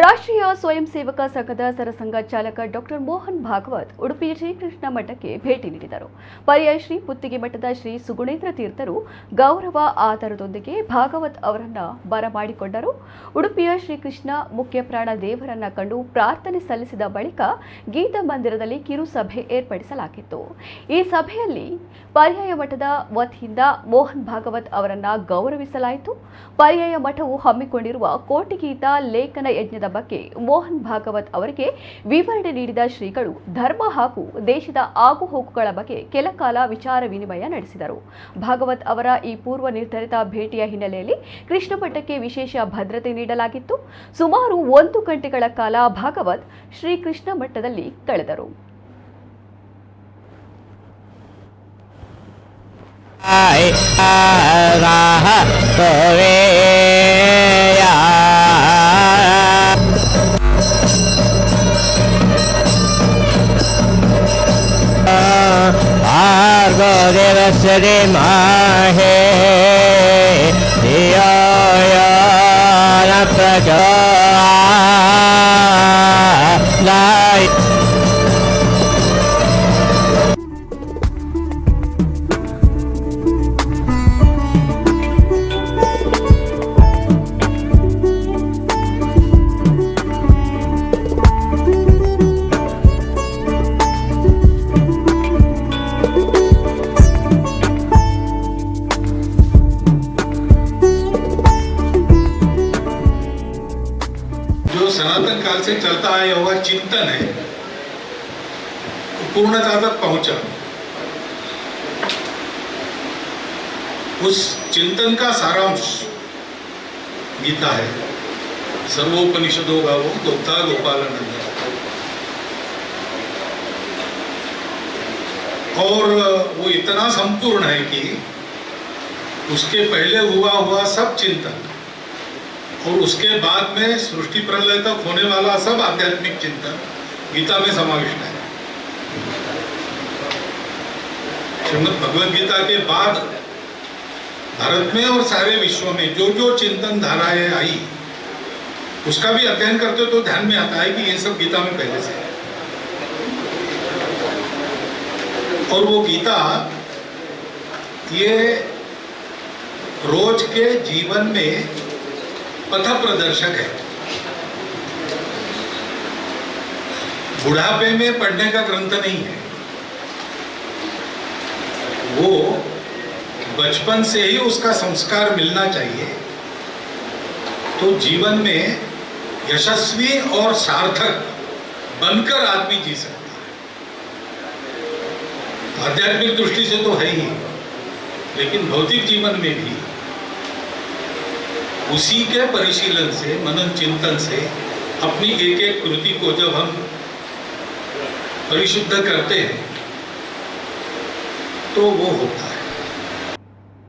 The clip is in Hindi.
ರಾಷ್ಟ್ರೀಯ ಸ್ವಯಂ ಸೇವಕ ಸಂಘದ ಸರಸಂಘ ಚಾಲಕ ಡಾಕ್ಟರ್ ಮೋಹನ್ ಭಾಗವತ್ ಉಡುಪಿಯ ಶ್ರೀಕೃಷ್ಣ ಮಠಕ್ಕೆ ಭೇಟಿ ನೀಡಿದರು. ಪರ್ಯಾಯ ಶ್ರೀ ಪುತ್ತಿಗೆ ಮಠದ ಶ್ರೀ ಸುಗುಣೇಂದ್ರ ತೀರ್ಥರು ಗೌರವ ಆಧಾರದೊಂದಿಗೆ ಭಾಗವತ್ ಅವರನ್ನ ಬರಮಾಡಿಕೊಂಡರು. ಉಡುಪಿಯ ಶ್ರೀಕೃಷ್ಣ ಮುಖ್ಯ ಪ್ರಾಣ ದೇವರನ್ನ ಕಂಡು ಪ್ರಾರ್ಥನೆ ಸಲ್ಲಿಸಿದ ಬಳಿಕ ಗೀತಾ ಮಂದಿರದಲ್ಲಿ ಕಿರು ಸಭೆ ಏರ್ಪಡಿಸಲಾಗಿತ್ತು. ಈ ಸಭೆಯಲ್ಲಿ ಪರ್ಯಾಯ ಮಠದ ವತಿಯಿಂದ ಮೋಹನ್ ಭಾಗವತ್ ಅವರನ್ನ ಗೌರವಿಸಲಾಯಿತು. ಪರ್ಯಾಯ ಮಠವು ಹಮ್ಮಿಕೊಂಡಿರುವ ಕೋಟಿಗೀತಾ ಲೇಖನ ಯಜ್ಞದ ಬಗ್ಗೆ ಮೋಹನ್ ಭಾಗವತ್ ಅವರಿಗೆ ವಿವರಣೆ ನೀಡಿದ ಶ್ರೀಗಳು ಧರ್ಮ ಹಾಗೂ ದೇಶದ ಆಗುಹೋಗುಗಳ ಬಗ್ಗೆ ಕೆಲ ಕಾಲ ವಿಚಾರ ವಿನಿಮಯ ನಡೆಸಿದರು. ಭಾಗವತ್ ಅವರ ಈ ಪೂರ್ವ ನಿರ್ಧರಿತ ಭೇಟಿಯ ಹಿನ್ನೆಲೆಯಲ್ಲಿ ಕೃಷ್ಣ ಮಠಕ್ಕೆ ವಿಶೇಷ ಭದ್ರತೆ ನೀಡಲಾಗಿತ್ತು. ಸುಮಾರು 1 ಗಂಟೆಗಳ ಕಾಲ ಭಾಗವತ್ ಶ್ರೀಕೃಷ್ಣ ಮಠದಲ್ಲಿ ಕಳೆದರು. देवस्य माहे जो सनातन काल से चलता आया हुआ चिंतन है पूर्णता तक पहुंचा। उस चिंतन का सारांश गीता है। सर्वोपनिषदों का वो दोक्ता गोपालानंद, और वो इतना संपूर्ण है कि उसके पहले हुआ सब चिंतन और उसके बाद में सृष्टि प्रलय तक होने वाला सब आध्यात्मिक चिंतन गीता में समाविष्ट है। श्रीमद् भगवद गीता के बाद भारत में और सारे विश्व में जो जो चिंतन धाराएं आई उसका भी अध्ययन करते तो ध्यान में आता है कि ये सब गीता में पहले से है। और वो गीता ये रोज के जीवन में पथ प्रदर्शक है। बुढ़ापे में पढ़ने का ग्रंथ नहीं है, वो बचपन से ही उसका संस्कार मिलना चाहिए तो जीवन में यशस्वी और सार्थक बनकर आदमी जी सकता है। आध्यात्मिक दृष्टि से तो है ही, लेकिन भौतिक जीवन में भी उसी के परिशीलन से, मनन चिंतन से अपनी एक एक कृति को जब हम परिशुद्ध करते हैं तो वो होता है।